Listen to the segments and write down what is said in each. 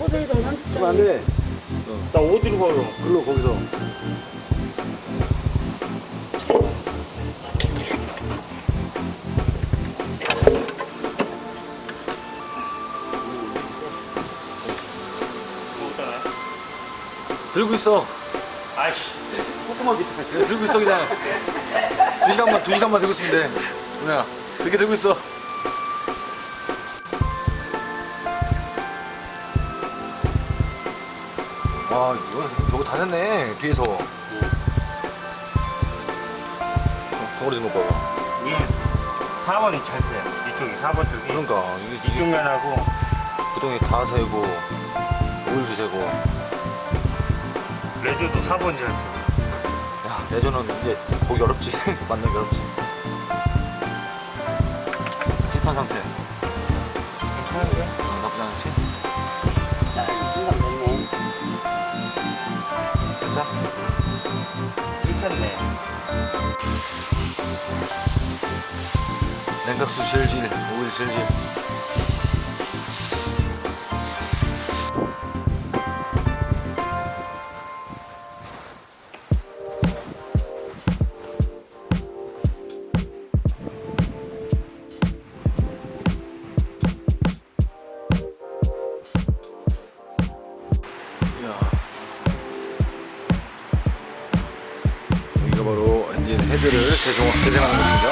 포세이돈 산뜻장. 그러면 안 돼. 나 어디로 가요? 글로 거기서. 들고 있어. 아이씨. 조금만 밑에. 그냥 들고 있어 그냥. 2시간만 들고 있으면 돼. 누나야 이렇게 들고 있어. 와 이거 저거 다 됐네 뒤에서. 덩어리 좀 봐봐. 이 4번이 잘 세요. 이쪽이 4번 쪽이. 그러니까 이쪽 면하고 구동이 다 세고 오일도 세고. 레저도 4번 잘 세요. 야 레저는 이제 보기 어렵지. 만나기 어렵지. 찌판 상태. 괜찮은데? 나쁘지 않지? 생각 됐네. 진짜? 괜찮네. 냉각수 질질, 오일 질질. 여기가 바로 엔진 헤드를 재생하는 곳입니다.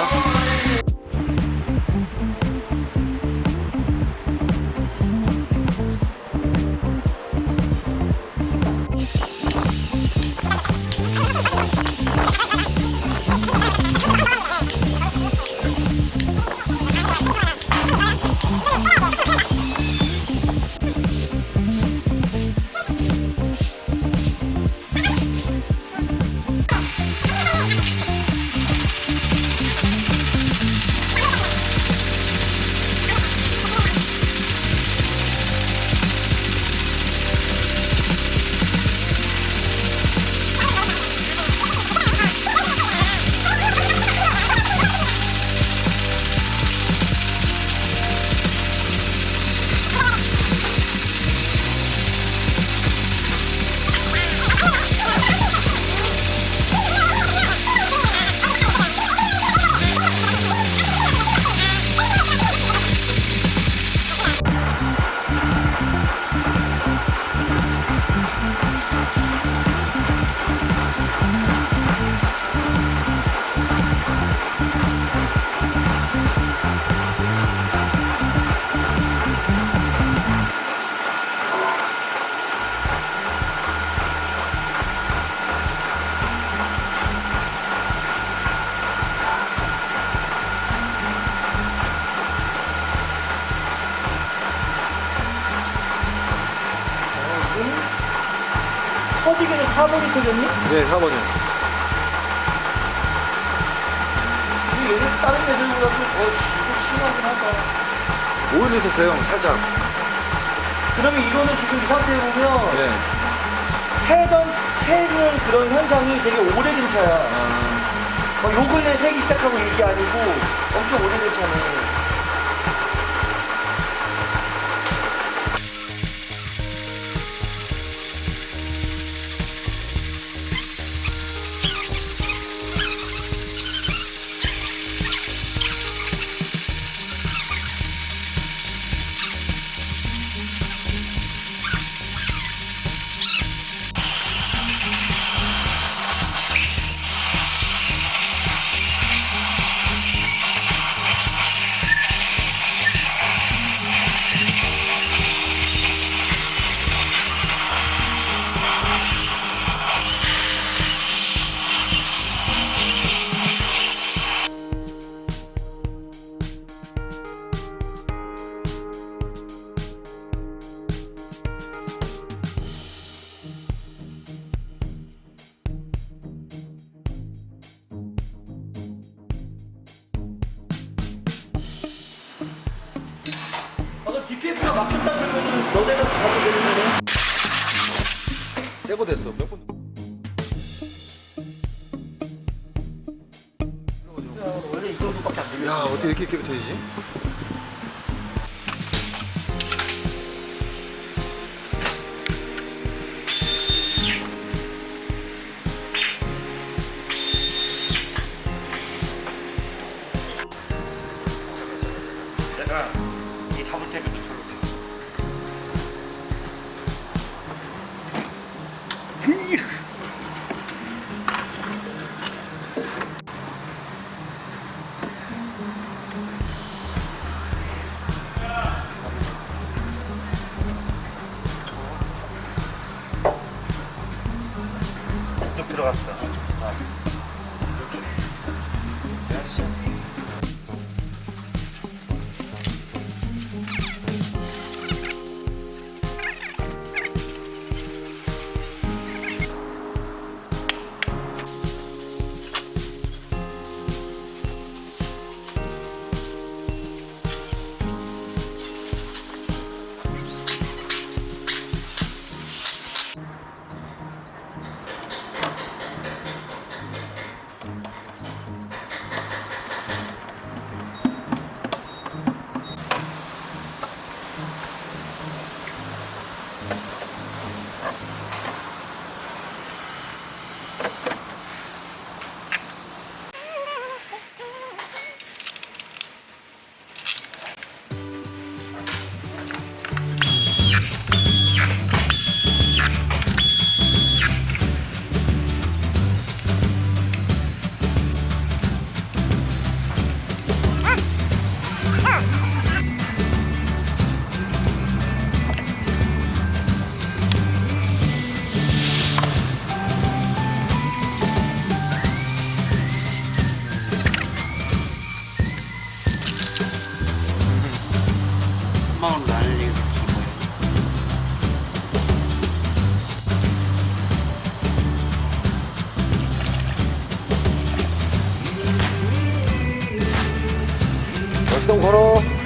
터지기는 4번이 터졌니? 네, 4번이요. 근데 얘는 다른 애들보다도 더 심하긴 하다. 오일 있었어요, 살짝. 그러면 이거는 지금 이 상태에 보면 네. 새는 그런 현상이 되게 오래된 차야. 요 근래 새기 시작하고 이게 아니고 엄청 오래된 차네. DPF가 막혔다 그러면 너네가 가도 되는 거네? 새거 됐어. 몇 번? 원래 이 정도밖에 안 되겠지. 야, 어떻게 이렇게 깨끗해지지? 보니까 이게 잡을 때도 저렇게. 좀 들어갔어. 마음도 안 흘리고 기분. 시동 걸어.